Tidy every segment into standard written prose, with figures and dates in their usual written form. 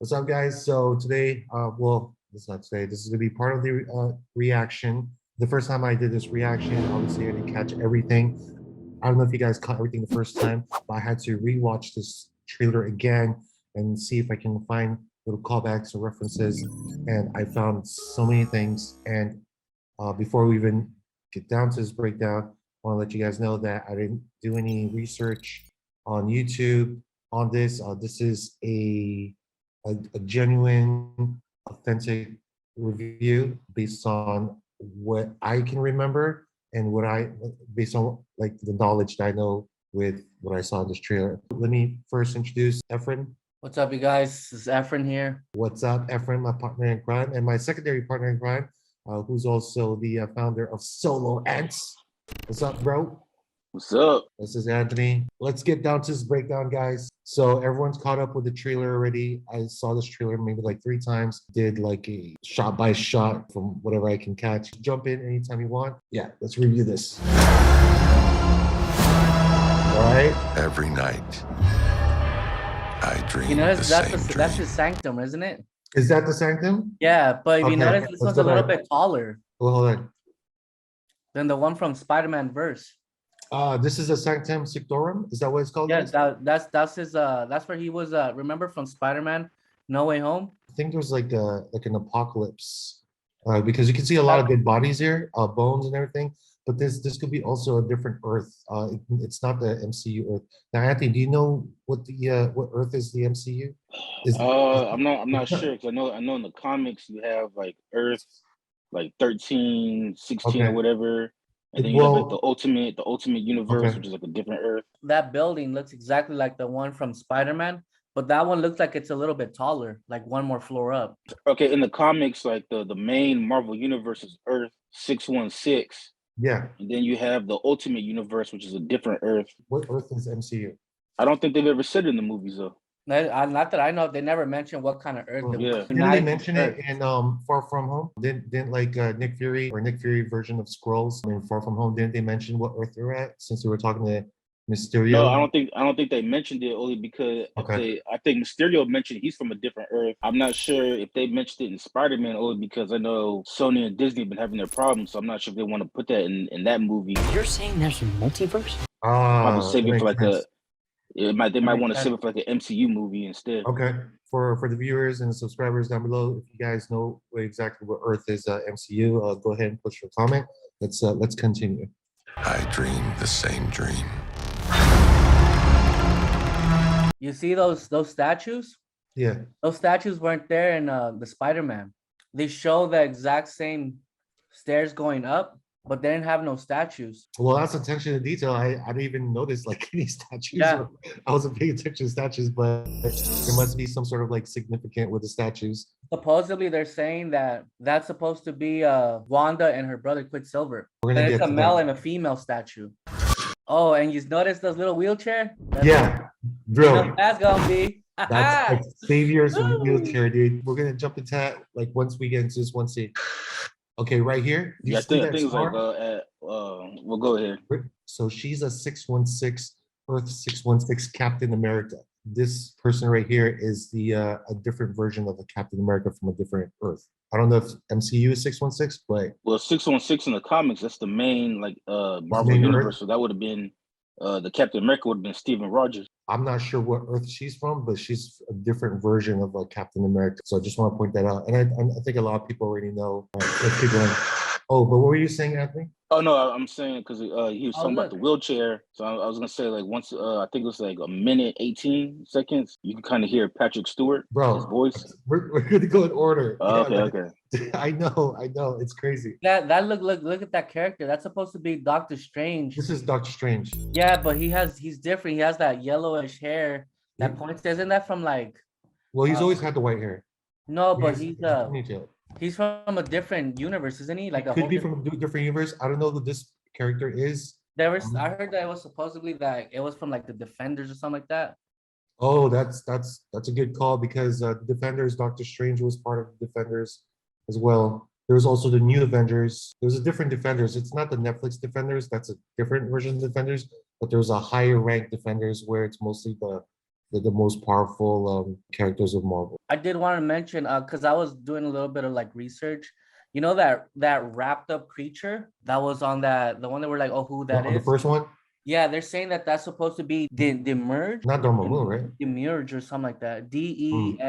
What's up, guys? So today, well, it's not today. This is gonna be part of the reaction. The first time I did this reaction, obviously I didn't catch everything. I don't know if you guys caught everything the first time, but I had to rewatch this trailer again and see if I can find little callbacks or references. And I found so many things. And before we even get down to this breakdown, I want to let you guys know that I didn't do any research on YouTube on this. This is a genuine, authentic review based on what I can remember and what based on like the knowledge that I know with what I saw in this trailer. Let me first introduce Efren. What's up, you guys? This is Efren here. What's up, Efren, my partner in crime, and my secondary partner in crime, who's also the founder of Solo Ants. What's up, bro? What's up? This is Anthony. Let's get down to this breakdown, guys. So everyone's caught up with the trailer already. I saw this trailer maybe like 3 times. Did like a shot by shot from whatever I can catch. Jump in anytime you want. Yeah, let's review this. All right. Every night, I dream You notice the same that's dream. his sanctum, isn't it? Is that the sanctum? Yeah, but if Okay, you notice, this let's one's go a little back. bit taller Well, hold on. than the one from Spider-Man verse. This is a sanctum sanctorum. Is that what it's called? Yeah, guys? that's his that's where he was remember from Spider-Man No Way Home? I think there's like an apocalypse because you can see a lot of dead bodies here, bones and everything. But this could be also a different Earth. It's not the MCU Earth. Now, Anthony, do you know what the what Earth is the MCU? I'm not sure because I know in the comics you have like Earth, like 13, 16 or Okay. whatever, and then you have like Well, the ultimate universe, okay. which is like a different Earth. That building looks exactly like the one from Spider-Man, but that one looks like it's a little bit taller, like one more floor up. Okay, in the comics, like the main Marvel universe is Earth 616, Yeah. and then you have the ultimate universe, which is a different Earth. What Earth is MCU? I don't think they've ever said it in the movies though. Not that I know, they never mentioned what kind of Earth it Yeah. was. Didn't they mention it in Far From Home? Didn't like Nick Fury version of Skrulls in Far From Home? Didn't they mention what Earth they're at since we were talking to Mysterio? No, I don't think they mentioned it only because Okay. I think Mysterio mentioned he's from a different Earth. I'm not sure if they mentioned it in Spider-Man only because I know Sony and Disney have been having their problems, so I'm not sure if they want to put that in that movie. You're saying there's a multiverse? Probably That save it for makes like sense. they might makes want to sense. save it for like an MCU movie instead. Okay. For the viewers and the subscribers down below, if you guys know exactly what Earth is MCU, go ahead and push your comment. Let's continue. I dream the same dream. You see those statues? Yeah. Those statues weren't there in the Spider-Man. They show the exact same stairs going up, but they didn't have no statues. Well, that's attention to detail. I didn't even notice like any statues. Yeah. I wasn't paying attention to statues, but there must be some sort of like significant with the statues. Supposedly, they're saying that that's supposed to be Wanda and her brother Quicksilver. We're gonna And it's get a to male that. and a female statue. Oh, and you notice this little wheelchair? Yeah, You bro. know what that's gonna be. That's like saviors in the wheelchair, dude. We're gonna jump into that like once we get into this one scene. Okay, right here. Do you Yeah, see I that think it's like star? well, go ahead. So she's a 616 Earth 616 Captain America. This person right here is the a different version of a Captain America from a different Earth. I don't know if MCU is 616, but Well, 616 in the comics, that's the main like Marvel main universe. Earth. So that would have been the Captain America would have been Steven Rogers. I'm not sure what Earth she's from, but she's a different version of Captain America. So I just want to point that out. And I think a lot of people already know. Let's keep going. Oh, but what were you saying, Anthony? Oh no, I'm saying because he was talking about the look. wheelchair. So I was gonna say like once I think it was like a minute 18 seconds, you can kind of hear Patrick Stewart, Bro, his voice. we're gonna go in order. Oh, Yeah, okay, okay. I know, it's crazy. That look at that character. That's supposed to be Doctor Strange. This is Doctor Strange. Yeah, but he's different. He has that yellowish hair that points. Isn't that from like Well, he's always had the white hair. no, but He's he's ponytail. he's from a different universe, isn't he? Like a Could whole be from a different universe. I don't know who this character is. there was I heard that it was supposedly that it was from like the Defenders or something like that. Oh, that's a good call because Defenders, Doctor Strange was part of the Defenders as well. There was also the new Avengers. There was a different Defenders. It's not the Netflix Defenders. That's a different version of Defenders. But there was a higher ranked Defenders where it's mostly the the most powerful characters of Marvel. I did want to mention, because I was doing a little bit of like research. You know that wrapped up creature that was on the one that we're like, oh, who that On the is? first one, Yeah, they're saying that that's supposed to be the merge, not Dormammu, right? Demerge or something like that. Demiurge.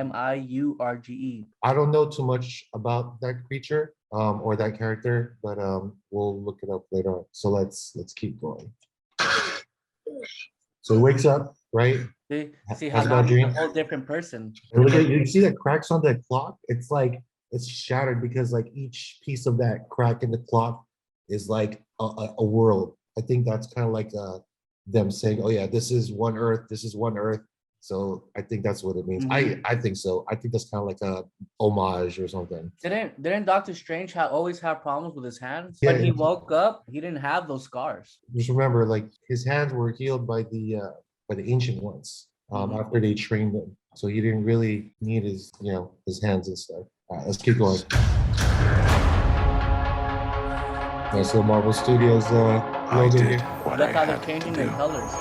I don't know too much about that creature or that character, but we'll look it up later on. So let's keep going. So he wakes up, right? See how Has a now bad he's a dream. whole different person. And look at you see that cracks on that clock? It's like it's shattered because like each piece of that crack in the clock is like a world. I think that's kind of like them saying, "Oh yeah, this is one Earth. This is one Earth." So I think that's what it means. I think so. I think that's kind of like a homage or something. Didn't Doctor Strange always have problems with his hands? Yeah, When he woke up, he didn't have those scars. Just remember, like his hands were healed by the ancient ones after they trained him. So he didn't really need his his hands and stuff. All right, let's keep going. Nice little Marvel Studios I logo did here. what Look I how had they're to changing do their colors.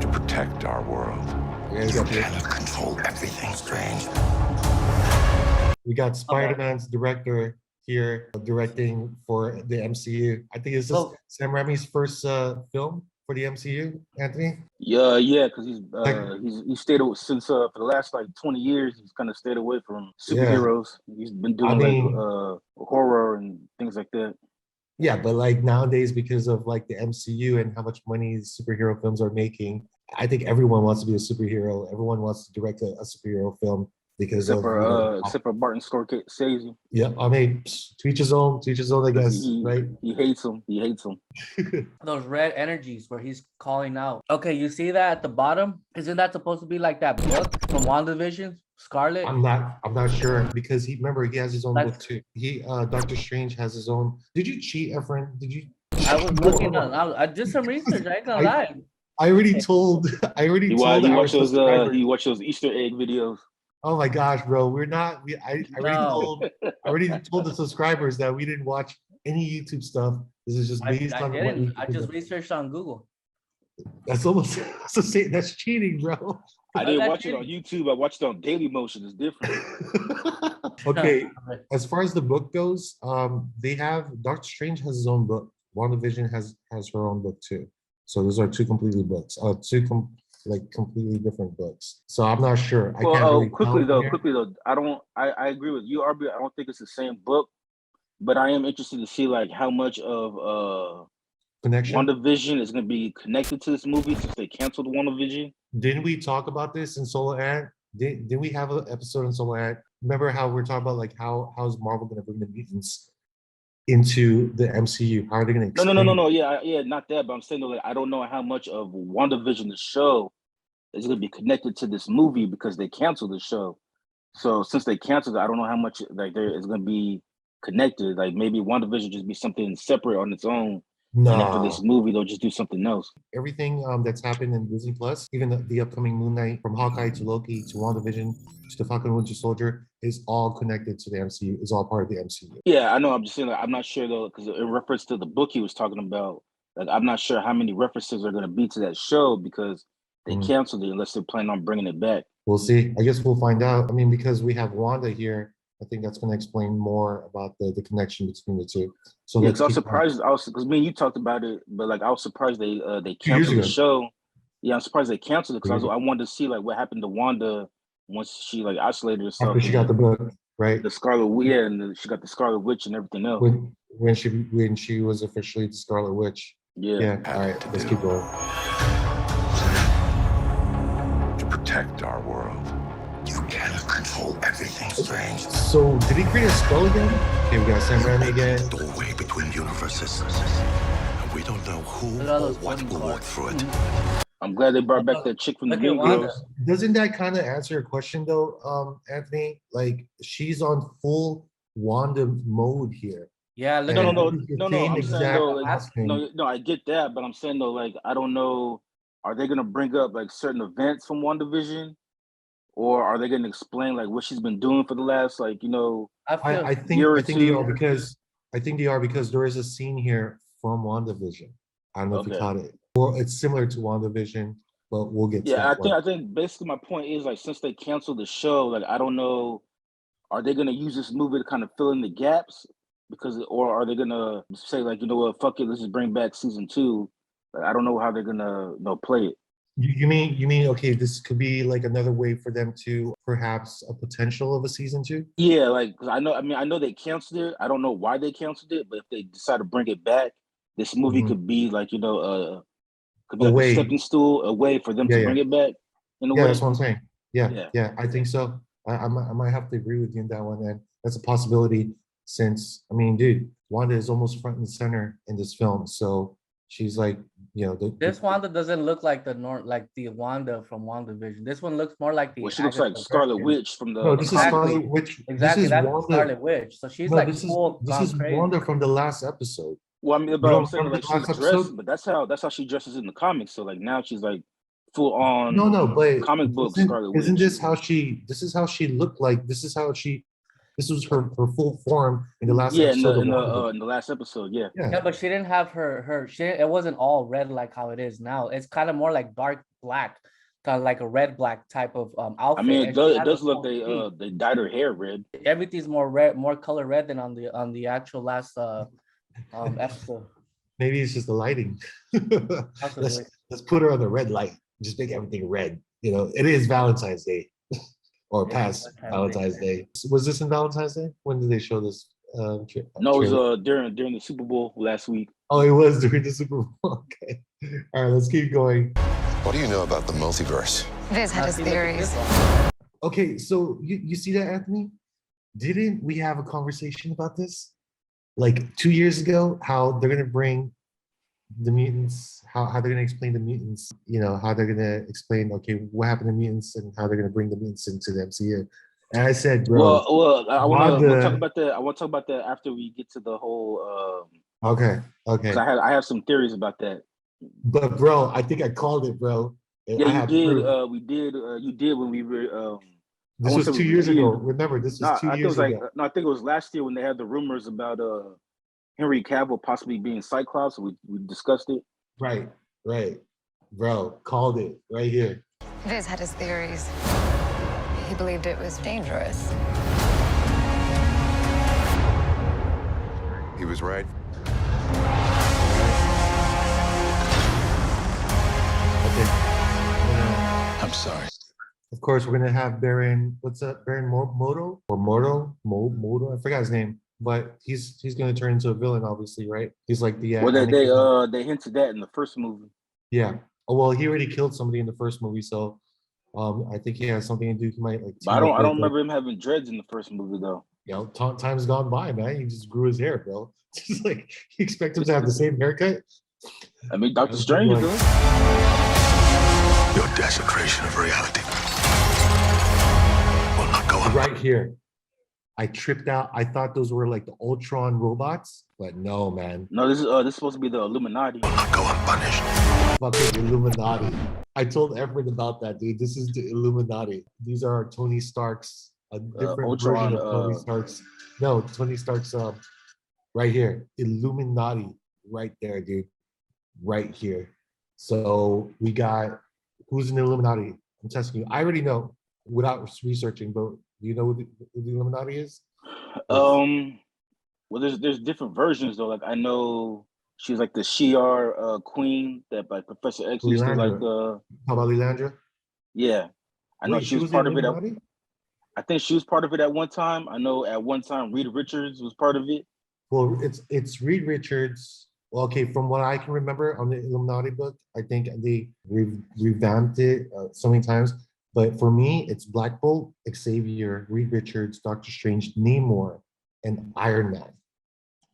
to protect our world. Yeah, we got Control everything, Strange. Spider-Man's director here directing for the MCU. I think it's just So- Sam Raimi's first film for the MCU, Anthony. Yeah, because Like- he's stayed away since for the last like 20 years. He's kind of stayed away from superheroes. He's been doing mean- horror and things like that. Yeah, but like nowadays, because of like the MCU and how much money superhero films are making, I think everyone wants to be a superhero. Everyone wants to direct a superhero film because Except of for Martin Scorsese. yeah. I mean, to each his own, I guess, right? He hates him. He hates him. Those red energies where he's calling out. Okay, you see that at the bottom? Isn't that supposed to be like that book from WandaVision? Scarlet? I'm not sure because he has his own book That's- too. Doctor Strange has his own. Did you cheat, Efren? Did you? I was looking on. I did some research. I ain't gonna lie. I already told. I already He told. our watched those subscribers. he watched those Easter egg videos. Oh my gosh, bro, we're not. I No. already told the subscribers that we didn't watch any YouTube stuff. This is just I based on what didn't. we. I just researched on Google. That's almost that's cheating, bro. I How's didn't that watch it on YouTube. I watched it on Daily Motion. It's different. Okay, as far as the book goes, they have Doctor Strange has his own book. WandaVision has her own book too. So those are two completely completely different books. So I'm not sure. I can't really quickly tell though, here. I agree with you, RB. I don't think it's the same book, but I am interested to see like how much of Connection. WandaVision is going to be connected to this movie since they canceled WandaVision. Didn't we talk about this in Solo Ad? Did we have an episode in Solo Ad? Remember how we're talking about like how's Marvel going to bring the mutants into the MCU? How are they going to? No. Yeah, not that. But I'm saying though, like I don't know how much of WandaVision the show is going to be connected to this movie because they canceled the show. So since they canceled it, I don't know how much like there is going to be connected. Like maybe WandaVision just be something separate on its own. And then for No, this movie, they'll just do something else. everything that's happened in Disney Plus, even the upcoming Moon Knight, from Hawkeye to Loki to WandaVision to the Falcon and Winter Soldier, is all connected to the MCU. Is all part of the MCU. Yeah, I know. I'm just saying, like, I'm not sure though, because in reference to the book he was talking about, like, I'm not sure how many references are going to be to that show because they canceled it unless they're planning on bringing it back. We'll see. I guess we'll find out. I mean, because we have Wanda here, I think that's going to explain more about the connection between the two. So Yeah, let's because I was keep going. surprised. Because me and you talked about it, but like I was surprised they 2 years canceled the ago. show. Yeah, I'm surprised they canceled it because Mhm. I wanted to see like what happened to Wanda once she like isolated herself. After she got the book, right? the Scarlet Witch, yeah, and she got the Scarlet Witch and everything else. When she was officially the Scarlet Witch. Yeah. Yeah. All right. Let's keep going. To protect our world. You cannot control everything, Strange. So did he create a spell again? Okay, we got Sam Raimi again. Doorway between universes. And we don't know who Look at all or those what floating will walk cards. through it. I'm glad they brought back that chick from the Look at Mean Wanda. Girls. Doesn't that kind of answer your question though, Anthony? Like she's on full Wanda mode here. Yeah, look And No. at this is the I'm same saying exact though, like, thing. no, I get that, but I'm saying though, like, I don't know, are they gonna bring up like certain events from WandaVision, or are they gonna explain like what she's been doing for the last like I feel I think year or I think they two? are because there is a scene here from WandaVision. I don't know if you Okay. caught it. Or it's similar to WandaVision, but we'll get to Yeah, that one. I think basically my point is like since they canceled the show, like I don't know, are they gonna use this movie to kind of fill in the gaps? Because or are they gonna say like, you know what, fuck it, let's just bring back season two? Like, I don't know how they're gonna play it. You mean okay, this could be like another way for them to perhaps a potential of a season 2? Yeah, like 'cause I know they canceled it. I don't know why they canceled it, but if they decide to bring it back, this movie Mhm. could be like, could be A like a way. stepping stool, a way for them Yeah, to yeah. bring it back in a Yeah, way. that's what I'm saying. Yeah, Yeah. yeah, I think so. I might have to agree with you on that one, and that's a possibility since, I mean, dude, Wanda is almost front and center in this film. So she's like, This Wanda doesn't look like like the Wanda from WandaVision. This one looks more like Well, the she looks like Agatha Scarlet Christie. Witch from no, the this is comics. Exactly. Scarlet Witch. This Exactly, is that's the Wanda. Scarlet Witch. So she's No, like this is full this gone is crazy. Wanda from the last episode. Well, I mean, You but I'm don't saying remember like the she's last dressed, episode? but that's how she dresses in the comics. So like now she's like full No, on no, but comic book isn't, Scarlet isn't Witch. this how this is how she looked like? This was her full form in the last Yeah, episode of Wanda. in the last episode, yeah. Yeah, Yeah, but she didn't have it wasn't all red like how it is now. It's kind of more like dark black, kind of like a red black type of I outfit. mean, And she it has a does look full suit. they dyed her hair red. Everything's more red, more color red than on the actual last episode. maybe it's just the lighting. let's Possibly. let's put her on the red light. Just make everything red. It is Valentine's Day or It is past Valentine's Valentine's Day. Was this in Valentine's Day? When did they show this No, it trailer? was during the Super Bowl last week. Oh, it was during the Super Bowl. Okay. All right, let's keep going. What do you know about the multiverse? Viz had his Now, see, look at this theories. one. Okay, so you see that, Anthony? Didn't we have a conversation about this? Like 2 years ago, how they're gonna bring the mutants, how they're gonna explain the mutants, how they're gonna explain, okay, what happened to mutants and how they're gonna bring the mutants into the MCU. And I said, bro, Well, we'll talk Wanda, about that. I want to talk about that after we get to the whole. okay, 'Cause I have some theories about that. but bro, I think I called it, bro. And Yeah, I you have did. proof. We did. You did when we were. This I was want to 2 years ago. review. Remember, this No, was 2 I think it years was like ago. no, I think it was last year when they had the rumors about Henry Cavill possibly being Cyclops. We discussed it. Right, right. Bro, called it right here. Viz had his theories. He believed it was dangerous. He was right. Okay. I'm sorry. Of course, we're gonna have Baron. What's up, Baron Moto or Moto? I forgot his name, but he's gonna turn into a villain, obviously, right? He's like the Well, Anakin. they hinted that in the first movie. Yeah. Oh well, he already killed somebody in the first movie, so I think he has something to do. He might like. But team up I don't with, remember him having dreads in the first movie though. Time's gone by, man. He just grew his hair, bro. It's just like you expect him to have the same haircut. I mean, Doctor That's Strange good. does. Your desecration of reality will not go unpunished. Right here. I tripped out. I thought those were like the Ultron robots, but no, man. No, this is supposed to be the Illuminati. Will not go unpunished. Fucking Illuminati. I told everyone about that, dude. This is the Illuminati. These are Tony Stark's, a different Ultron, version of Tony Stark's. No, Tony Stark's right here. Illuminati. Right there, dude. Right here. So we got who's in the Illuminati? I'm testing you. I already know without researching, but do you know who the Illuminati is? Well, there's different versions though. Like I know she's like the Shi'ar queen that like Professor X used to like. How about Lilandra? Yeah, I know Wait, she was in part of it. Illuminati? I think she was part of it at one time. I know at one time Reed Richards was part of it. Well, it's Reed Richards. Well, okay, from what I can remember on the Illuminati book, I think they revamped it so many times. But for me, it's Black Bolt, Xavier, Reed Richards, Doctor Strange, Namor, and Iron Man.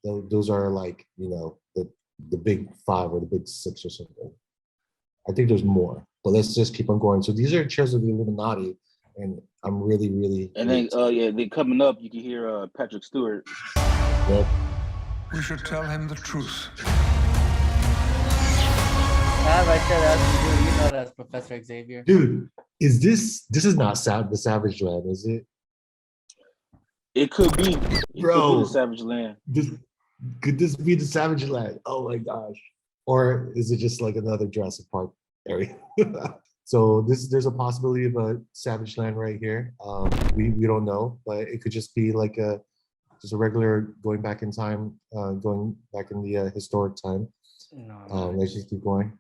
Those are like, the big five or the big six or something. I think there's more, but let's just keep on going. So these are chairs of the Illuminati, and I'm really, really. And then then coming up, you can hear Patrick Stewart. Yep. We should tell him the truth. That right there, that's Professor Xavier. Dude, this is not the Savage Land, is it? It could be. It Bro. could be the Savage Land. Could this be the Savage Land? Oh my gosh. Or is it just like another Jurassic Park area? So there's a possibility of a Savage Land right here. We don't know, but it could just be like just a regular going back in time, going back in the historic time. No, Let's just keep going.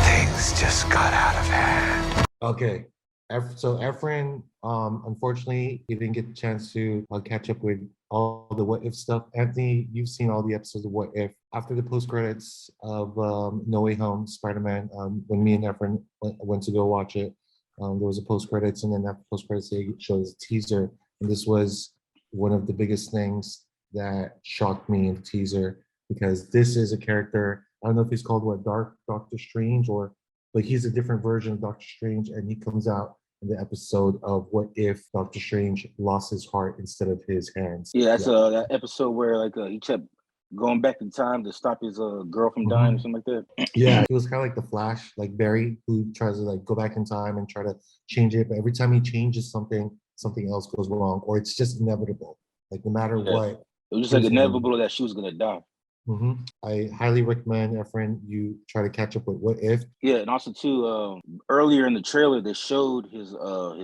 Things just got out of hand. Okay. So Efren, unfortunately, he didn't get the chance to catch up with all the What If stuff. Anthony, you've seen all the episodes of What If. After the post credits of No Way Home, Spider-Man, when me and Efren went to go watch it, there was a post credits, and then after post credits, they showed a teaser, and this was one of the biggest things that shocked me in the teaser because this is a character. I don't know if he's called Doctor Strange or. But he's a different version of Doctor Strange, and he comes out in the episode of What If Doctor Strange lost his heart instead of his hands. Yeah, that's that episode where like he kept going back in time to stop his girl from dying or something like that. Yeah, he was kind of like the Flash, like Barry, who tries to like go back in time and try to change it. But every time he changes something, something else goes wrong, or it's just inevitable. Like no matter what, It was just like inevitable that she was gonna die. I highly recommend, Efren, you try to catch up with What If. Yeah, and also too, earlier in the trailer they showed his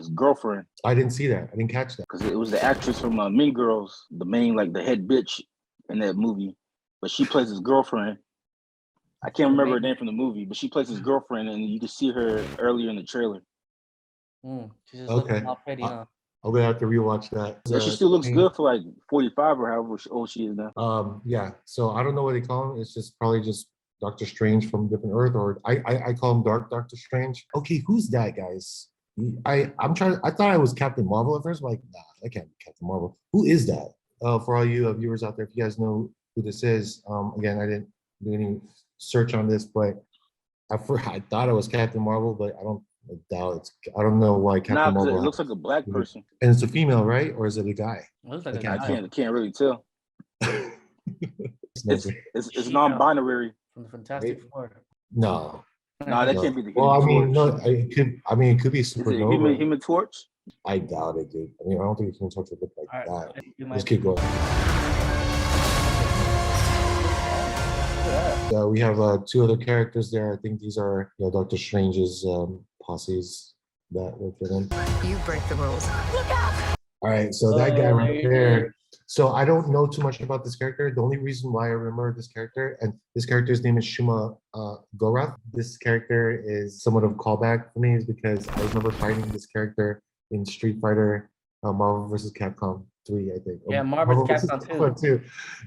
girlfriend. I didn't see that. I didn't catch that. Because it was the actress from Mean Girls, the main like the head bitch in that movie, but she plays his girlfriend. I can't remember her name from the movie, but she plays his girlfriend, and you can see her earlier in the trailer. She's just looking all pretty, huh? I'm gonna have to rewatch that. Yeah, she still looks good for like 45 or however old she is now. Yeah. So I don't know what they call him. It's just probably just Doctor Strange from different Earth, or I call him Dark Doctor Strange. Okay, who's that, guys? I thought I was Captain Marvel at first. I'm like, nah, I can't be Captain Marvel. Who is that? For all you viewers out there, if you guys know who this is, again, I didn't do any search on this, but I thought I was Captain Marvel, but I don't know why Captain Marvel. It looks like a black person. And it's a female, right? Or is it a guy? It looks like I can't really tell. It's it's non-binary. From the Fantastic Four. No. No, that can't be the Human Well, I mean, Torch. no, it could be Supernova. Human Torch? I doubt it, dude. I mean, I don't think Human Torch would look like that. Let's Might keep going. We have two other characters there. I think these are Doctor Strange's posses that work for them. You break the rules. Look out! All right, so that guy right there. So I don't know too much about this character. The only reason why I remember this character, and this character's name is Shuma Gorath. This character is somewhat of a callback for me, is because I remember fighting this character in Street Fighter, Marvel vs. Capcom 3, I think. Yeah, Marvel vs. Capcom 2.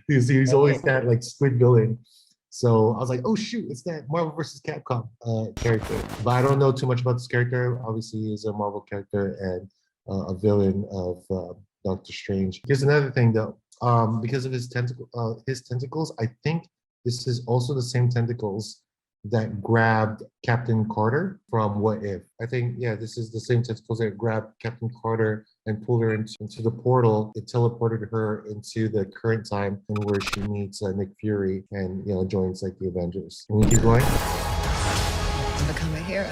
He's always that like squid villain. So I was like, oh shoot, it's that Marvel vs. Capcom character. But I don't know too much about this character. Obviously, he's a Marvel character and a villain of Doctor Strange. Here's another thing though. Because of his tentacles, I think this is also the same tentacles that grabbed Captain Carter from What If. I think, yeah, this is the same tentacles that grabbed Captain Carter and pulled her into the portal. It teleported her into the current time and where she meets Nick Fury and joins like the Avengers. Can we keep going? To become a hero.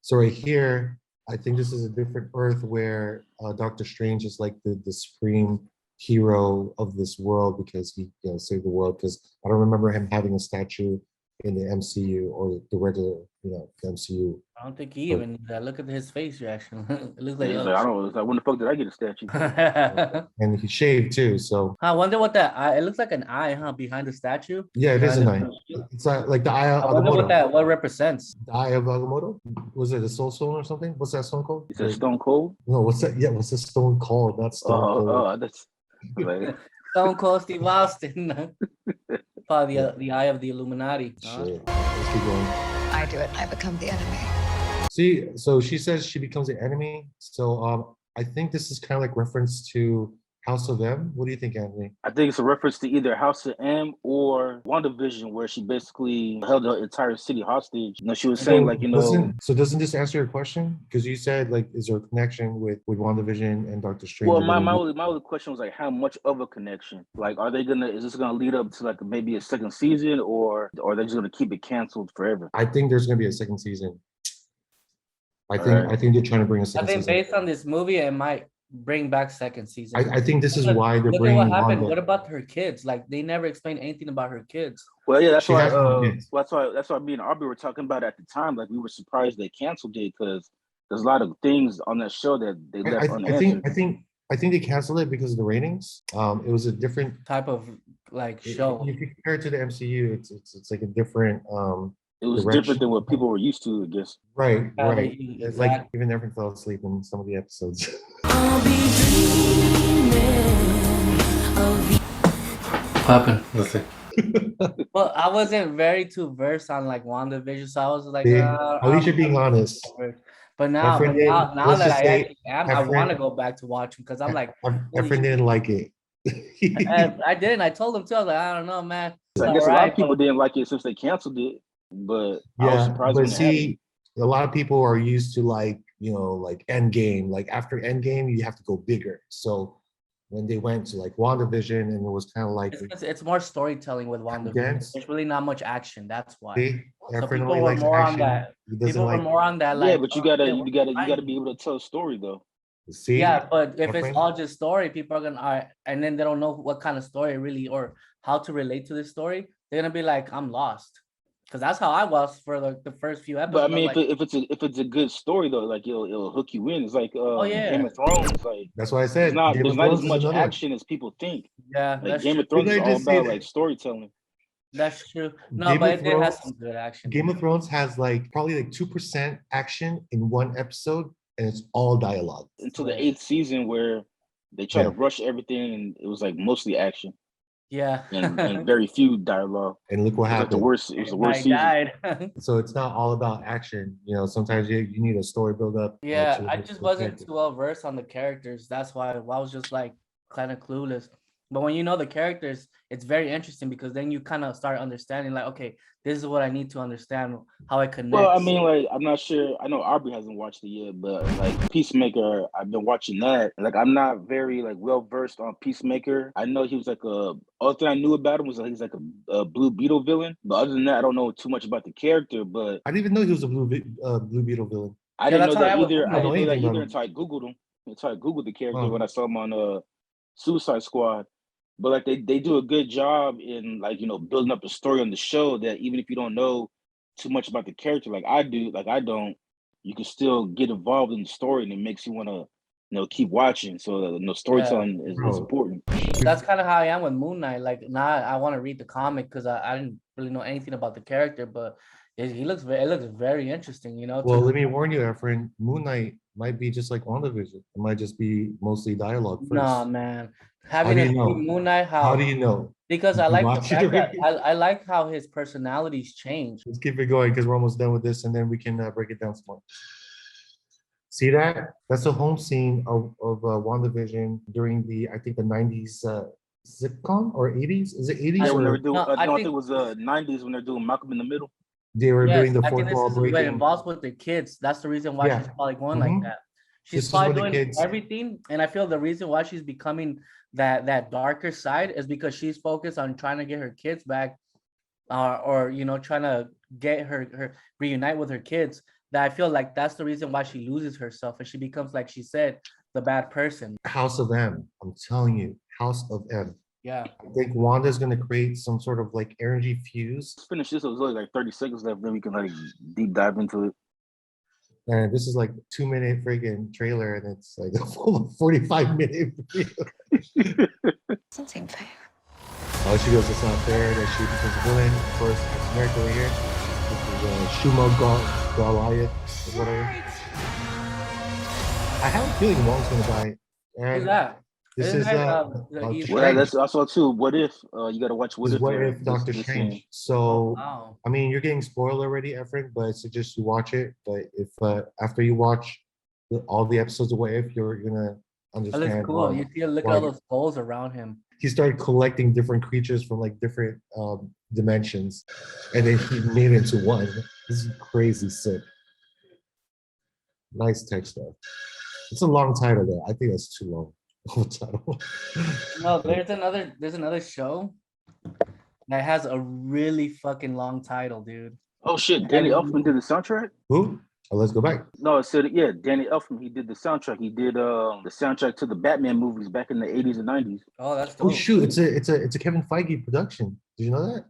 So right here, I think this is a different Earth where Doctor Strange is like the supreme hero of this world because he saved the world. Because I don't remember him having a statue in the MCU or the regular, the MCU. I don't think he even look at his face reaction. It looks like, I don't know. It's like, when the fuck did I get a statue? And he shaved too, so. I wonder what that eye. It looks like an eye, behind the statue. Yeah, it is an eye. It's like the eye of I wonder Agamotto. what represents. The eye of Agamotto? Was it a soul stone or something? What's that stone called? Is that Stone Cold? No, what's that? Yeah, what's the stone called? Not Stone Cold. That's like, Stone Cold Steve Austin. Probably the eye of the Illuminati. Shit. Let's keep going. I do it. I become the enemy. See, so she says she becomes the enemy. So I think this is kind of like reference to House of M. What do you think, Anthony? I think it's a reference to either House of M or WandaVision, where she basically held the entire city hostage. She was saying So doesn't this answer your question? Because you said is there a connection with WandaVision and Doctor Strange? Well, my other question was how much of a connection? Is this gonna lead up to maybe a second season, or are they just gonna keep it canceled forever? I think there's gonna be a second season. I think they're trying to bring a I second think season. based on this movie, it might bring back second season. I think this is Look- why they're Look at what bringing happened. Wanda. What about her kids? Like they never explained anything about her kids. Well, yeah, that's She why. has no kids. That's why me and Aubrey were talking about at the time. Like we were surprised they canceled it because there's a lot of things on that show that they I, left I unanswered. think they canceled it because of the ratings. It was a different Type of like if show. you compare it to the MCU, it's like a different It was direction. different than what people were used to, I guess. Right, Yeah, right. It's like exactly. even Evan fell asleep in some of the episodes. What happened? Nothing. Well, I wasn't very too versed on like WandaVision, so I was like, See, at least you're being honest. But now, Efren didn't- now let's that just I say actually am, I Efren- want to go back to watching because I'm like, holy Efren didn't like it. and I didn't. I told him too. I was like, I don't know, man. So I It's guess a lot alright, of people but- didn't like it since they canceled it, but I was Yeah, surprised but when it happened. see, a lot of people are used to like, like Endgame. Like after Endgame, you have to go bigger. So when they went to like WandaVision and it was kind of like, It's more storytelling with WandaVision. Yes. There's really not much action. That's why. see, So Efren people only were likes more on action. that. He doesn't People were like, more on that. Yeah, Like, but you oh, gotta shit, be able to tell a story though. see, Yeah, but if it's Efren? all just story, people are gonna, and then they don't know what kind of story really or how to relate to this story. They're gonna be like, I'm lost, because that's how I was for the first few episodes. But I I'm mean, like, if it's a good story though, like it'll hook you in. It's like yeah. Game of Thrones. Like that's why I said Game there's of not as Thrones is much another one. action as people think. yeah, Like that's Game true. of Thrones is Didn't I all just say about that? like storytelling. That's true. No, Game but of it did have Thrones- some good action. Game of Thrones has like probably like 2% action in one episode, and it's all dialogue. Until the 8th season where they try to Yeah. rush everything and it was like mostly action Yeah. and very few dialogue. And look what It was like the happened. worst. It was the worst I season. died. So it's not all about action. Sometimes you need a story build up. Yeah, to I make just the wasn't character. too well versed on the characters. That's why I was just like kind of clueless. But when you know the characters, it's very interesting because then you kind of start understanding like, okay, this is what I need to understand how I connect. Well, I mean, like I'm not sure. I know Aubrey hasn't watched it yet, but like Peacemaker, I've been watching that. Like I'm not very like well versed on Peacemaker. I know he was like other thing I knew about him was like he's like a Blue Beetle villain. But other than that, I don't know too much about the character. But I didn't even know he was a Blue Beetle villain. I didn't know that's how I that was either. I wondering. didn't know that Anything about either him. until I Googled him. Until I Googled the character Oh. when I saw him on Suicide Squad. But like they do a good job in like building up a story on the show that even if you don't know too much about the character like I do, like I don't, you can still get involved in the story and it makes you want to keep watching. So storytelling is Bro. important. That's kind of how I am with Moon Knight. Like now I want to read the comic because I didn't really know anything about the character, but it looks very interesting, Well, let me warn you, Efren. Moon Knight might be just like WandaVision. It might just be mostly dialogue first. Nah, man. How Having do a you know? Moon Knight, How do you know? because I You like the watch it fact that already? I like how his personalities change. Let's keep it going because we're almost done with this, and then we can break it down some more. See that? That's a home scene of WandaVision during I think the 90s sitcom or 80s? Is it 80s Yeah, when they or were doing, No, I I think think- it was '90s when they're doing Malcolm in the Middle. they were Yes, doing the I fourth think this wall is what it breaking? involves with the kids. That's the reason why Yeah. she's probably going Mhm. like that. She's This is probably when the doing kids- everything, and I feel the reason why she's becoming that darker side is because she's focused on trying to get her kids back, or trying to get her reunite with her kids. That I feel like that's the reason why she loses herself and she becomes, like she said, the bad person. House of M. I'm telling you, House of M. Yeah. I think Wanda's gonna create some sort of like energy fuse. Let's finish this. It was only like 30 seconds left. Then we can like deep dive into it. And this is like 2-minute freaking trailer, and it's like a full 45-minute video. Doesn't seem fair. Oh, she goes, it's not fair that she becomes a villain. Of course, Captain America right here. This is Shuma Goliath or whatever. I have a feeling Wong's gonna die. Who's And that? this Isn't is that, Doctor he's- Well, Strange. that's also too. What if you got to watch This is what if this- Doctor this Strange. scene. So Wow. I mean, you're getting spoiled already, Efren, but I suggest you watch it. But if after you watch all the episodes of What If, you're gonna That understand. looks cool. why. You see, look at why- all those skulls around him. He started collecting different creatures from like different dimensions, and then he made it into one. This is crazy sick. Nice text though. It's a long title though. I think that's too long of a title. No, there's another show that has a really fucking long title, dude. Oh shit! Danny Elfman did the soundtrack. Who? Oh, let's go back. No, it said yeah, Danny Elfman. He did the soundtrack. He did the soundtrack to the Batman movies back in the 80s and 90s. Oh, that's Oh dope. shoot, it's a Kevin Feige production. Did you know that?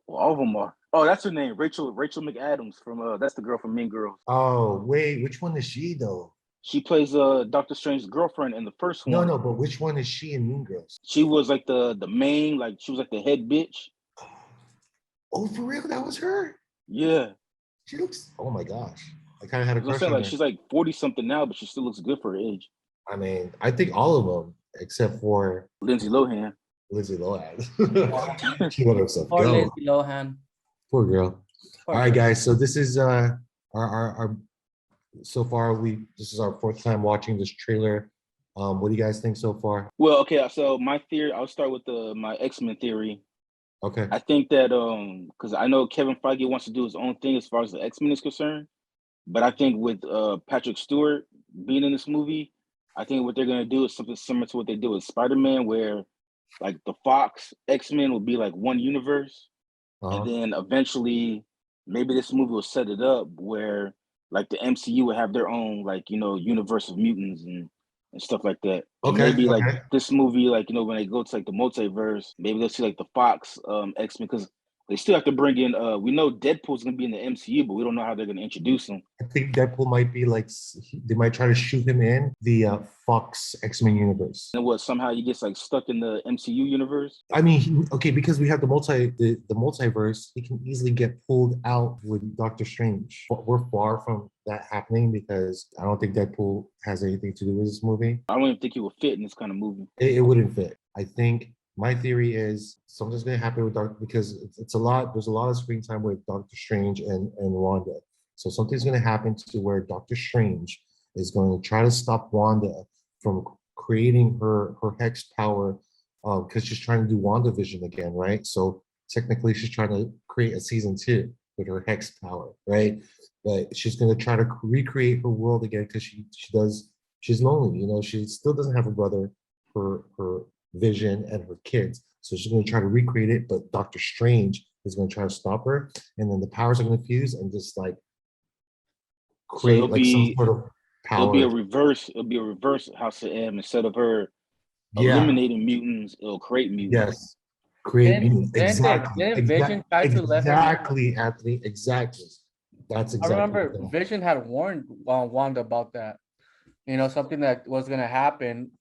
Well, all of them are. Oh, that's her name, Rachel McAdams from that's the girl from Mean Girls. Oh wait, which one is she though? She plays Doctor Strange's girlfriend in the first No, one. no, but which one is she in Mean Girls? She was like the main, like she was like the head bitch. Oh, for real? That was her? Yeah. She looks, oh my gosh. I kind of had a I'm crush saying on like her. she's like 40 something now, but she still looks good for her age. I mean, I think all of them, except for Lindsay Lohan. Lindsay Lohan. She let herself Poor go. Lindsay Lohan. Poor girl. Poor All right, girl. guys. So this is our so far this is our fourth time watching this trailer. What do you guys think so far? Well, okay, so my theory, I'll start with my X-Men theory. Okay. I think that because I know Kevin Feige wants to do his own thing as far as the X-Men is concerned, but I think with Patrick Stewart being in this movie, I think what they're gonna do is something similar to what they did with Spider-Man, where like the Fox X-Men will be like one universe, and Uh-huh. then eventually maybe this movie will set it up where like the MCU will have their own like universe of mutants and stuff like that. And Okay. maybe like Okay. this movie, like when they go to like the multiverse, maybe they'll see like the Fox X-Men because they still have to bring in we know Deadpool's gonna be in the MCU, but we don't know how they're gonna introduce him. I think Deadpool might be like they might try to shoot him in the Fox X-Men universe. And what somehow he gets like stuck in the MCU universe. I mean, okay, because we have the multiverse, he can easily get pulled out with Doctor Strange. But we're far from that happening because I don't think Deadpool has anything to do with this movie. I don't even think he will fit in this kind of movie. It wouldn't fit. I think my theory is something's going to happen with Doctor because it's a lot. There's a lot of screen time with Doctor Strange and Wanda. So something's going to happen to where Doctor Strange is going to try to stop Wanda from creating her hex power because she's trying to do WandaVision again, right? So technically, she's trying to create a season 2 with her hex power, right? But she's going to try to recreate her world again because she's lonely. She still doesn't have a brother, her Vision and her kids. So she's going to try to recreate it, but Doctor Strange is going to try to stop her, and then the powers are going to fuse and just like create like some sort of power. It'll be a reverse. It'll be a reverse House of M. Instead of her eliminating mutants, it'll create mutants. Yes. Create mutants. Exactly. Didn't Vision try to let her? Exactly, Anthony. Exactly. That's exactly. I remember Vision had warned Wanda about that. Something that was gonna happen.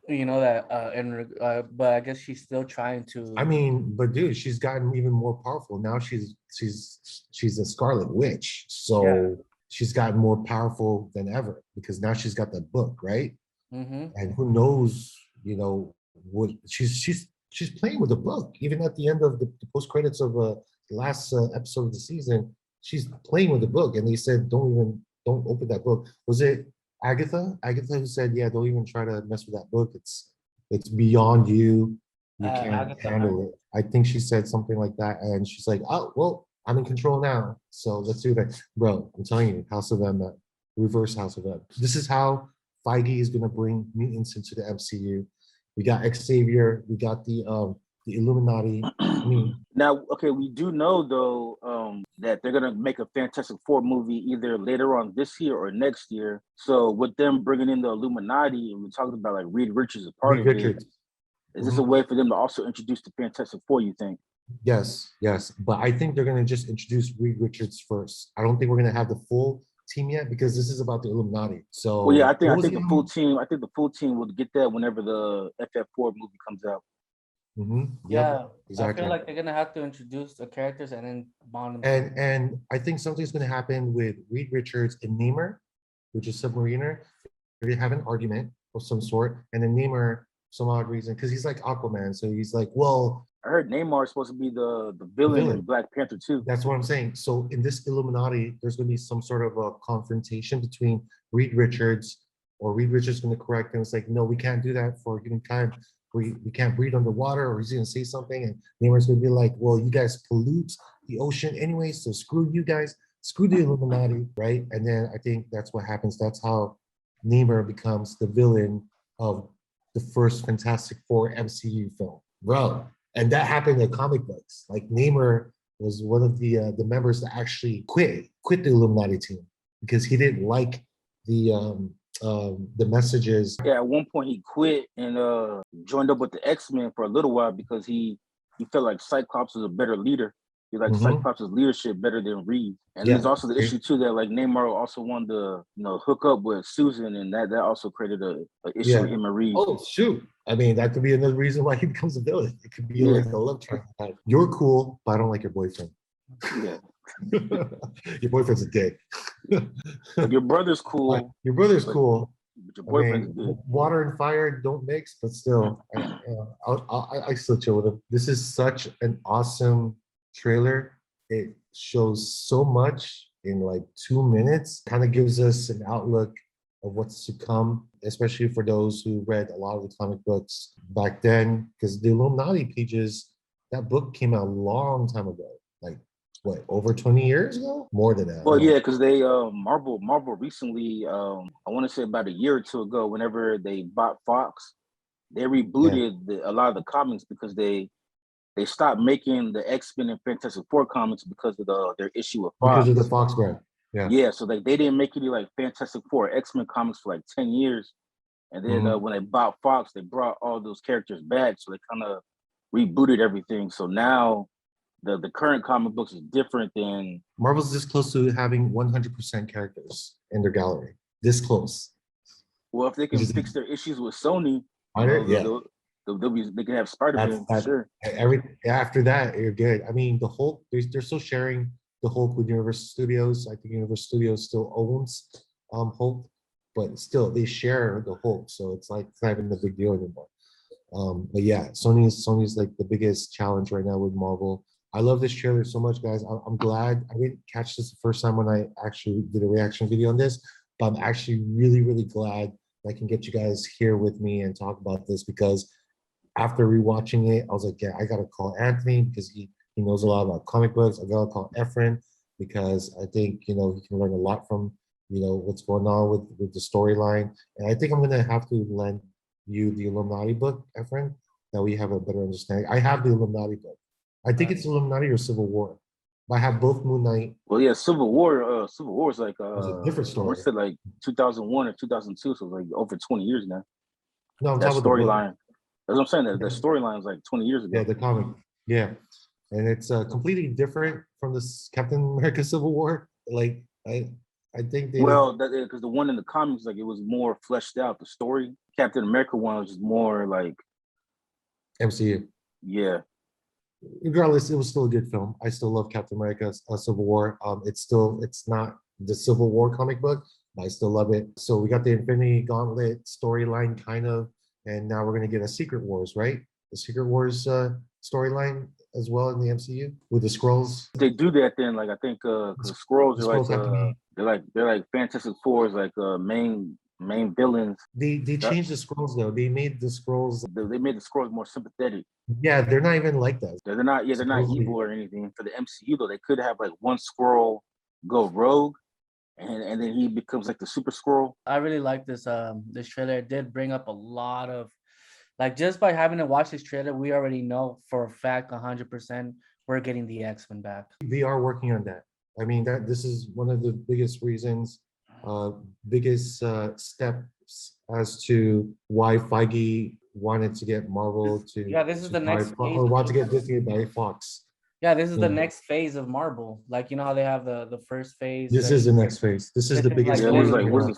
But I guess she's still trying to. I mean, but dude, she's gotten even more powerful now. She's a Scarlet Witch, so she's gotten more powerful than ever because now she's got the book, right? Mm-hmm. And who knows, what she's playing with the book. Even at the end of the post credits of the last episode of the season, she's playing with the book, and they said don't open that book. Was it Agatha who said, yeah, don't even try to mess with that book. It's beyond you. You can't handle it. I think she said something like that. And she's like, oh, well, I'm in control now. So let's do that. Bro, I'm telling you, House of M, reverse House of M. This is how Feige is going to bring mutants into the MCU. We got Xavier. We got the Illuminati. Now, okay, we do know though that they're gonna make a Fantastic Four movie either later on this year or next year. So with them bringing in the Illuminati, and we talked about like Reed Richards as part of it. Is this a way for them to also introduce the Fantastic Four? You think? Yes. But I think they're gonna just introduce Reed Richards first. I don't think we're gonna have the full team yet because this is about the Illuminati. So well, yeah, I think the full team. I think the full team will get that whenever the FF4 movie comes out. Mm-hmm. Yeah, exactly. I feel like they're gonna have to introduce the characters and then bond them. And I think something's gonna happen with Reed Richards and Namor, which is Submariner. They have an argument of some sort, and then Namor, some odd reason, because he's like Aquaman, so he's like, well. I heard Namor is supposed to be the villain in Black Panther too. That's what I'm saying. So in this Illuminati, there's gonna be some sort of a confrontation between Reed Richards, or Reed Richards gonna correct him. It's like, no, we can't do that for humankind. We can't breathe underwater, or he's gonna say something, and Namor's gonna be like, well, you guys pollute the ocean anyway, so screw you guys, screw the Illuminati, right? And then I think that's what happens. That's how Namor becomes the villain of the first Fantastic Four MCU film, bro. And that happened in comic books. Like Namor was one of the members that actually quit the Illuminati team. because he didn't like the messages. Yeah, at one point he quit and joined up with the X-Men for a little while because he felt like Cyclops was a better leader. He liked Mhm. Cyclops' leadership better than Reed. And Yeah. there's also the issue too that like Namor also wanted to, hook up with Susan, and that also created a issue Yeah. with him and Reed. Oh shoot! I mean, that could be another reason why he becomes a villain. It could be Yeah. like a love triangle. You're cool, but I don't like your boyfriend. Yeah. Your boyfriend's a dick. Like, your brother's cool, Your brother's but- cool. but your I boyfriend's mean, good. water and fire don't mix, but still, I still chill with him. This is such an awesome trailer. It shows so much in like 2 minutes. Kind of gives us an outlook of what's to come, especially for those who read a lot of the comic books back then. Because the Illuminati pages, that book came out a long time ago. Like what, over 20 years ago? More than that. Well, yeah, because they Marvel recently, I want to say about a year or two ago, whenever they bought Fox, they rebooted a lot of the comics because they stopped making the X-Men and Fantastic Four comics because of their issue with Fox. Because of the Fox brand. Yeah. Yeah, so they didn't make any like Fantastic Four X-Men comics for like 10 years. And then when they bought Fox, they brought all those characters back. So they kind of rebooted everything. So now the current comic books is different than Marvel's this close to having 100% characters in their gallery. This close. well, if they can fix their issues with Sony, they can have Spider-Man for sure. After that, you're good. I mean, the Hulk, they're still sharing the Hulk with Universal Studios. I think Universal Studios still owns Hulk, but still they share the Hulk, so it's like it's not even a big deal anymore. But yeah, Sony's like the biggest challenge right now with Marvel. I love this trailer so much, guys. I'm glad I didn't catch this the first time when I actually did a reaction video on this, but I'm actually really glad I can get you guys here with me and talk about this, because after rewatching it, I was like, yeah, I gotta call Anthony because he knows a lot about comic books. I gotta call Efren because I think he can learn a lot from what's going on with the storyline. And I think I'm gonna have to lend you the Illuminati book, Efren, that we have a better understanding. I have the Illuminati book. I think it's Illuminati or Civil War. But I have both Moon Knight. Well, yeah, Civil War is like It's a different story. What's it, like 2001 or 2002, so like over 20 years now. No, I'm That talking about the book. storyline. That's what I'm saying. That storyline is like 20 years ago. Yeah, the comic. Yeah, and it's completely different from this Captain America Civil War. Like I think they. Well, because the one in the comics, like it was more fleshed out. The story, Captain America one was just more like MCU. Yeah. Regardless, it was still a good film. I still love Captain America Civil War. It's not the Civil War comic book, but I still love it. So we got the Infinity Gauntlet storyline kind of, and now we're gonna get a Secret Wars, right? The Secret Wars storyline as well in the MCU with the Skrulls. They do that then, like I think the Skrulls are Skrulls have to be- they're like Fantastic Four's like main villains. They changed the Skrulls though. They made the Skrulls. They made the Skrulls more sympathetic. Yeah, they're not even like that. They're not evil or anything. For the MCU though, they could have like one Skrull go rogue, and then he becomes like the Super Skrull. I really like this this trailer. It did bring up a lot of, like, just by having to watch this trailer, we already know for a fact 100% we're getting the X-Men back. They are working on that. I mean, this is one of the biggest reasons, biggest steps as to why Feige wanted to get Marvel to. Yeah, this is the next phase. Or want to get Disney by Fox. Yeah, this is the next phase of Marvel. Like, you know how they have the first phase. This is the next phase. This is the biggest. Yeah,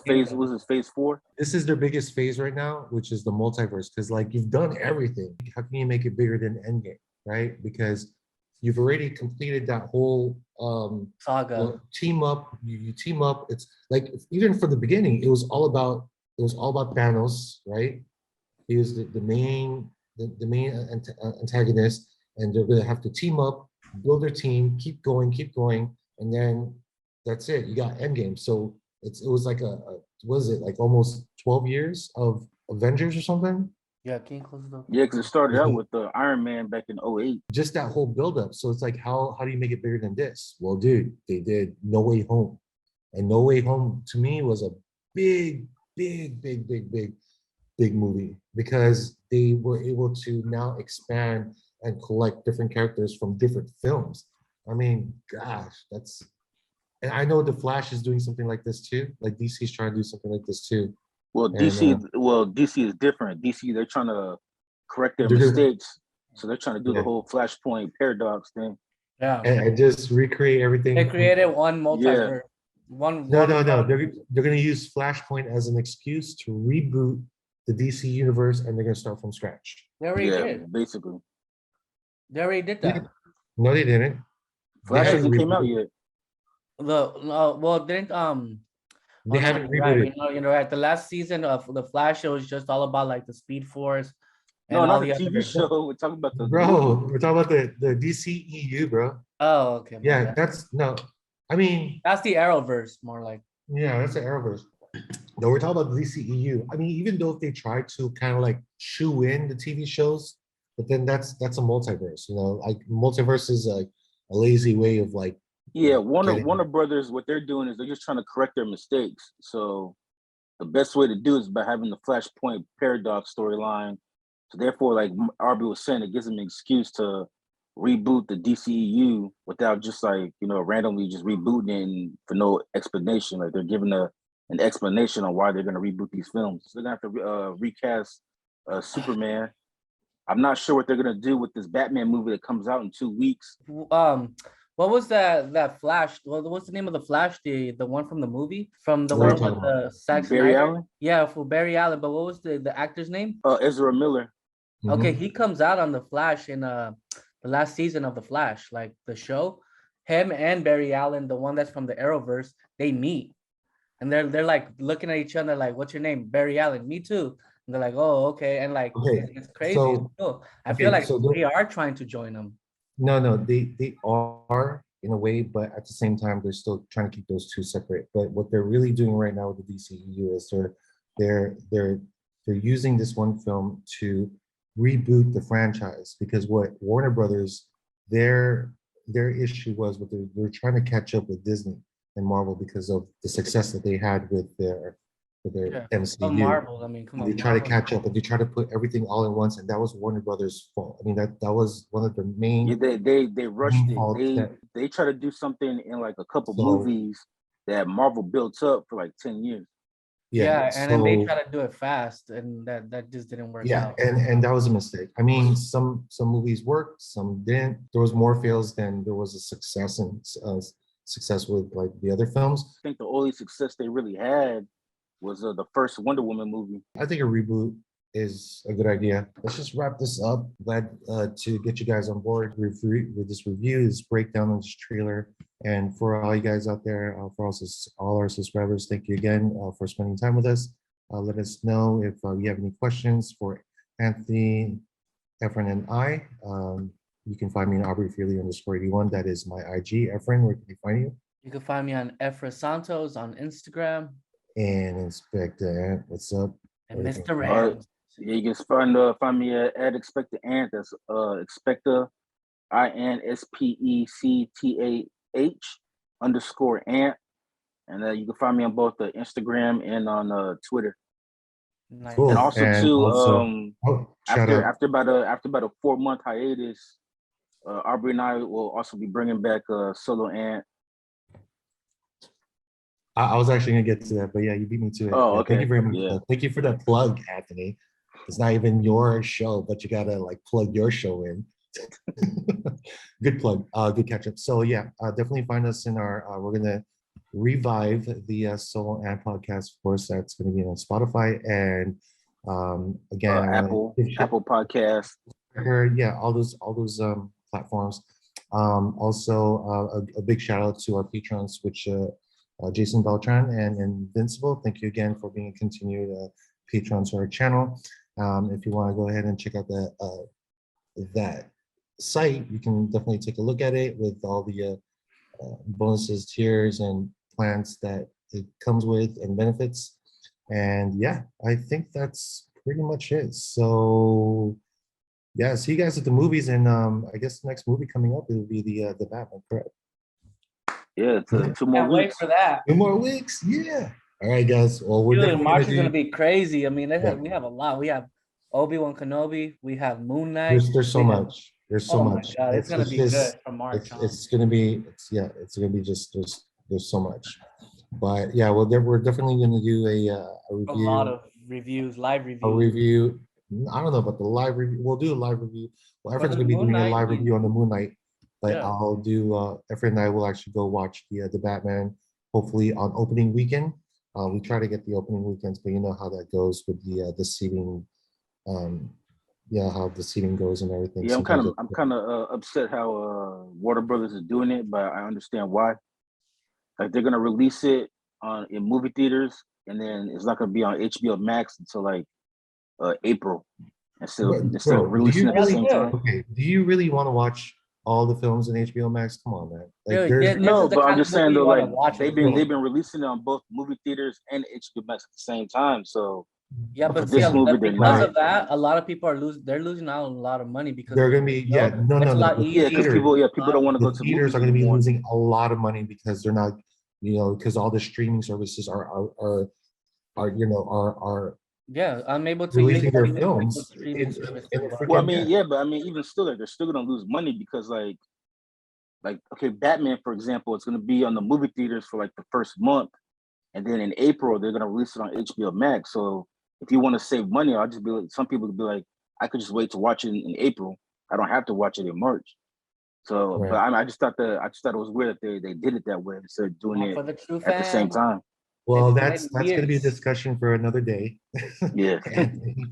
phase was this phase 4? This is their biggest phase right now, which is the multiverse. Because like you've done everything. How can you make it bigger than Endgame, right? Because you've already completed that whole saga. Team up. You team up. It's like even from the beginning, it was all about Thanos, right? He was the main antagonist, and they're gonna have to team up, build their team, keep going, and then that's it. You got Endgame. So it was like was it like almost 12 years of Avengers or something? Yeah, can you close the door? Yeah, because it started out with the Iron Man back in 2008. Just that whole buildup. So it's like, how do you make it bigger than this? Well, dude, they did No Way Home, and No Way Home to me was a big movie because they were able to now expand and collect different characters from different films. I mean, gosh, And I know the Flash is doing something like this too. Like DC's trying to do something like this too. Well, And DC is different. DC, they're trying to correct their they're doing- mistakes, so they're trying to do Yeah. the whole Flashpoint paradox thing. Yeah. and just recreate everything. They from- created one multiverse. One. No, one- no, no. They're gonna use Flashpoint as an excuse to reboot the DC universe, and they're gonna start from scratch. They already Yeah, did. basically. They already did that. No, they didn't. Flash haven't hasn't came out rebooted. yet. Well, didn't They oh, haven't you're right, rebooted. you're right. The last season of the Flash show is just all about like the Speed Force and No, all not the the TV other. show. We're talking about the Bro, we're talking about the DCEU, bro. Oh, okay. my Yeah, bad. that's no. I mean, That's the Arrowverse, more like. yeah, that's the Arrowverse. No, we're talking about the DCEU. I mean, even though if they try to kind of like shoe in the TV shows, but then that's a multiverse. You know, like multiverse is like a lazy way of like. Yeah, Warner getting- Warner Brothers, what they're doing is they're just trying to correct their mistakes. So the best way to do is by having the Flashpoint paradox storyline. So therefore, like RB was saying, it gives them an excuse to reboot the DCEU without just like, randomly just rebooting it for no explanation. Like they're giving an explanation on why they're going to reboot these films. So they're going to have to recast Superman. I'm not sure what they're going to do with this Batman movie that comes out in 2 weeks. What was that Flash? What's the name of the Flash? The one from the movie, from the What are one you with talking the Zack Barry Snyder? Allen? Yeah, for Barry Allen. But what was the actor's name? Ezra Miller. Okay, Mhm. he comes out on the Flash in the last season of the Flash, like the show. Him and Barry Allen, the one that's from the Arrowverse, they meet, and they're like looking at each other, like, "What's your name?" Barry Allen. Me too. And they're like, "Oh, okay." And like, Okay, it's crazy. so- It's cool. I okay, feel like so they are trying to join them. No, they are in a way, but at the same time, they're still trying to keep those two separate. But what they're really doing right now with the DCEU is they're using this one film to reboot the franchise, because what Warner Brothers, their issue was what they're trying to catch up with Disney and Marvel because of the success that they had with their Yeah. MCU. But Marvel, I mean, come on. They try to Marvel. catch up, and they try to put everything all in once, and that was Warner Brothers' fault. I mean, that was one of the main. Yeah, they rushed fault it. that- They try to do something in like a couple So- movies that Marvel built up for like 10 years. Yeah, and then they so- try to do it fast, and that just didn't work Yeah, out. and that was a mistake. I mean, some movies worked, some didn't. There was more fails than there was a success, and success with like the other films. I think the only success they really had was the first Wonder Woman movie. I think a reboot is a good idea. Let's just wrap this up. Glad to get you guys on board with this review, this breakdown of this trailer. And for all you guys out there, for all our subscribers, thank you again for spending time with us. Let us know if you have any questions for Anthony, Efren, and I. You can find me on Aubrey_81. That is my IG. Efren, where can they find you? You can find me on Efra Santos on Instagram And Inspector Ant, what's up? and Everything. Mr. All right. Rams. Yeah, you can find me at Expector Ant. That's Expector INSPECTAH_Ant. And you can find me on both the Instagram and on Twitter. Nice. Cool. And also And too, also- Oh, shout out. after about a 4-month hiatus, Aubrey and I will also be bringing back Solo Ant. I was actually gonna get to that, but yeah, you beat me to it. Oh, Yeah, okay. Thank you very much. Yeah. Thank you for that plug, Anthony. It's not even your show, but you gotta like plug your show in. Good plug. Good catch up. So yeah, definitely find us in our. We're gonna revive the Solo and podcast. Of course, that's gonna be on Spotify and again, I wanna give shout- Apple Podcast. yeah, all those platforms. Also, a big shout out to our patrons, which Jason Beltran and Invincible. Thank you again for being a continued patrons to our channel. If you want to go ahead and check out that site, you can definitely take a look at it with all the bonuses, tiers, and plans that it comes with and benefits. And yeah, I think that's pretty much it. So yeah, see you guys at the movies, and I guess the next movie coming up will be the Batman, correct? Yeah, 2 more Can't wait weeks. for that. 2 more weeks, yeah. All right, guys. Well, we're Dude, definitely March is gonna gonna do. be crazy. I mean, Yeah. we have a lot. We have Obi-Wan Kenobi. We have Moon Knight. There's so we have- much. There's so Oh my God, much. it's gonna be just- good from March on. It's gonna be. It's gonna be just. There's so much. But yeah, well, we're definitely going to do a A lot review. of reviews, live A reviews. review. I don't know about the live review. We'll do a live review. Well, For Efren's the going to be Moon doing a Knight, live review on the Moon Knight, but Yeah. I'll do. Efren and I will actually go watch the Batman. Hopefully on opening weekend. We try to get the opening weekends, but you know how that goes with the seating. Um, yeah, how the seating goes and everything. Yeah, Sometimes I'm kind of upset how Warner Brothers is doing it, but I understand why. Like they're gonna release it on in movie theaters, and then it's not gonna be on HBO Max until like April, instead of Bro, do releasing you it at the really? same time. Okay, do you really want to watch all the films in HBO Max? Come on, man. Like, Dude, there's this No, is the but I'm kind of just saying movie though, you want to like watch. they've with your been kids. releasing it on both movie theaters and HBO Max at the same time. So Yeah, for but see, this movie, they're because not. of that, a lot of people are losing. They're losing out on a lot of money because they're of gonna be HBO. no, It's a lot the Yeah, because easier. people don't want to go the to theaters movies are gonna be anymore. losing a lot of money because they're not, because all the streaming services are Yeah, I'm able to use releasing their any freaking films streaming in service. in a Well, I freaking mean, yeah, but I mean, even still, like they're still gonna lose money because like okay, Batman, for example, it's gonna be on the movie theaters for like the first month, and then in April they're gonna release it on HBO Max. So if you want to save money, I'll just be like, some people could be like, I could just wait to watch it in April. I don't have to watch it in March. So, but right. I just thought it was weird that they did it that way instead of doing it For the true at the same fans, time. Well, it's that's gonna be a years. discussion for another day. Yeah. Anthony,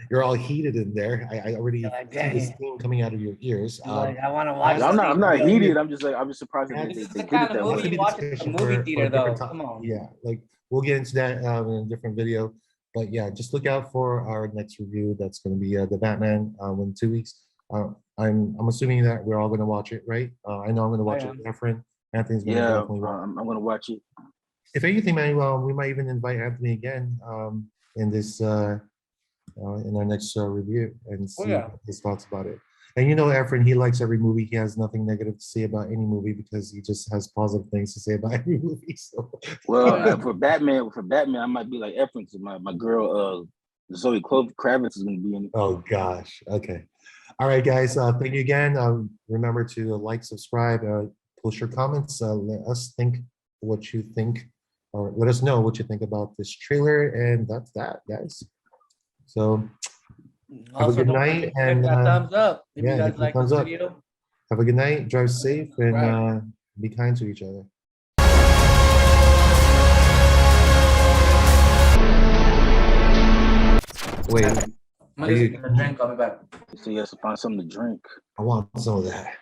you're all heated in there. I You're already like, see the dang. steam coming out of your ears. You're like, I want to watch I'm not these I'm not movies. heated. I'm just surprised that That's This is they the did kind it of that that's movie gonna way. you be watch at the discussion movie for theater, a different though. time. Come on. Yeah, like we'll get into that in a different video. But yeah, just look out for our next review. That's gonna be the Batman in 2 weeks. I'm assuming that we're all gonna watch it, right? I know I'm gonna I watch it am. with my friend. Anthony's gonna Yeah, definitely watch. I'm gonna watch it. If anything, man, we might even invite Anthony again in this in our next review and Oh, see yeah. his thoughts about it. And you know, Efren, he likes every movie. He has nothing negative to say about any movie because he just has positive things to say about every movie. So, Well, Oh, yeah. for Batman, I might be like Efren, 'cause my girl Zoe Kravitz is gonna be in it. oh gosh, okay, all right, guys. Thank you again. Remember to like, subscribe, post your comments. Let us think what you think, or let us know what you think about this trailer. And that's that, guys. So have a Also, good don't night, forget to hit and that thumbs up if you yeah, guys hit the like this thumbs up. video. Have a good night. Drive safe and Subscribe. be kind to each other. Wait, I'm are gonna you? get a drink. I'll be back. So he has to find something to drink. I want some of that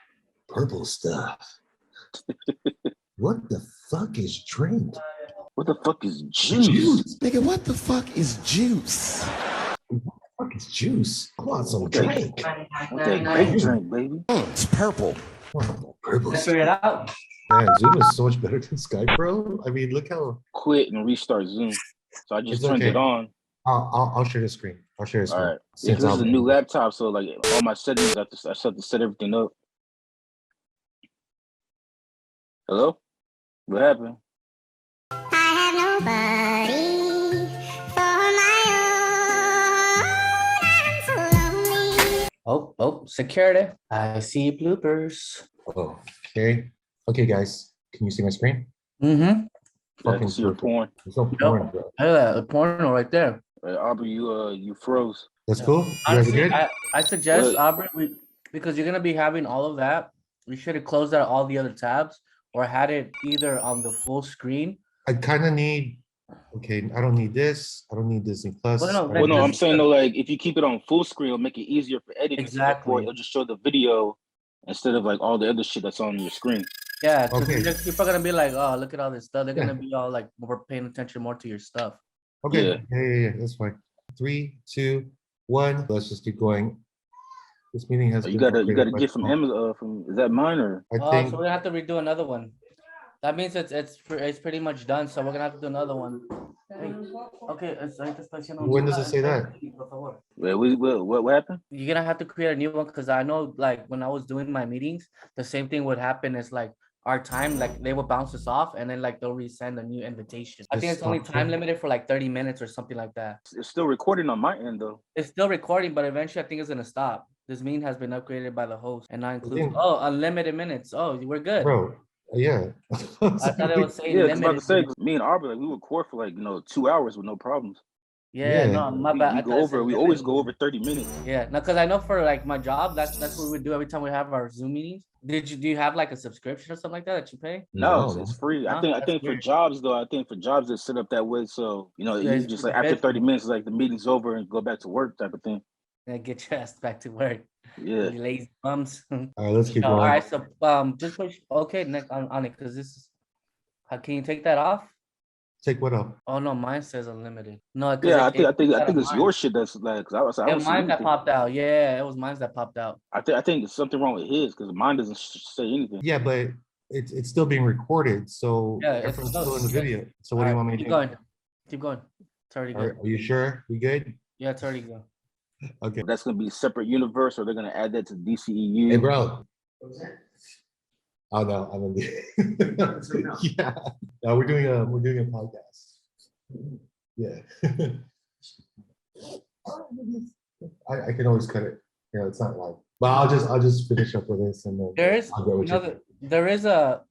purple stuff. What the fuck is drink? What the fuck is juice? Nigga, what the fuck is juice? Fuck is juice? I want some What that- drink. What that grape drink, baby? It's purple. Oh, purple Let's stuff. figure it out. Man, Zoom is so much better than Skype, bro. I mean, look how Quit and restart Zoom. So I just it's turned okay. it on. I'll share the screen. I'll share the All screen. right. Yeah, 'cause this is a new laptop, so like all my settings, I just have to set everything up. Hello? What happened? I have nobody for my own. I'm so lonely. Oh, security. I see bloopers. Oh, okay. Okay, guys. Can you see my screen? Mm-hmm. Yeah, I Fucking can see your perfect. porn. There's no porn, bro. Look at that, the porno right there. Aubrey, you froze. That's cool. You guys are Honestly, good? I suggest, Good. Aubrey, because you're gonna be having all of that, we should have closed out all the other tabs or had it either on the full screen. I kind of need. Okay, I don't need this. I don't need Disney Plus. Well, no, I Well, don't no, need- I'm saying though, like if you keep it on full screen, it'll make it easier for editing. So therefore, Exactly. it'll just show the video instead of like all the other shit that's on your screen. Yeah, because Okay. people are gonna be like, oh, look at all this stuff. They're Yeah. gonna be all like more paying attention more to your stuff. Okay. Yeah. Yeah. That's fine. 3, 2, 1. Let's just keep going. This meeting has. You been gotta upgraded by get from phone. Amazon. From is that mine or? I Oh, think. so we're gonna have to redo another one. That means it's pretty much done. So we're gonna have to do another one. Hey, okay, ahorita está haciendo un- When does it say that? Por favor. Wait, what happened? You're gonna have to create a new one because I know, like, when I was doing my meetings, the same thing would happen. Is like our time, like they would bounce us off, and then like they'll resend a new invitation. I think it's only time limited for like 30 minutes or something like that. It's still recording on my end though. It's still recording, but eventually I think it's gonna stop. This meeting has been upgraded by the host, and now includes think- unlimited minutes. Oh, we're good. Bro, Yeah. I thought it was saying Yeah, because about to limited. say, 'cause me and Aubrey, like, we record for like 2 hours with no problems. Yeah, Yeah. no, my We, bad. we I go thought it over. said We always limited. go over 30 minutes. Yeah, no, because I know for like my job, that's what we do every time we have our Zoom meetings. Do you have like a subscription or something like that you pay? No, No, it's no. free. I Huh? think That's for weird. jobs though, I think for jobs it's set up that way. So Yeah, you it's just like after beneficial. 30 minutes, like the meeting's over and go back to work type of thing. Yeah, get your ass back to work. Yeah. You lazy bums. All right, let's keep All going. right, so just push okay next on it because this is. How can you take that off? Take what up? Oh no, mine says unlimited. No, because Yeah, it I think it's your shit that's like 'cause I Yeah, don't see mine that anything. popped out. Yeah, it was mine that popped out. I think there's something wrong with his because mine doesn't say anything. Yeah, but it's still being recorded, so Yeah, it's everyone's still- still in the yeah. video. So what do you want me to Keep do? going. Keep going. It's already Are good. you sure? We good? Yeah, it's already good. Okay. That's gonna be a separate universe, or they're gonna add that to DCEU. Hey, bro. Oh no, I'm gonna be. Yeah. No, we're doing a podcast. Yeah. I can always cut it. You know, it's not like. But I'll just finish up with this and then There is I'll go with you. there is a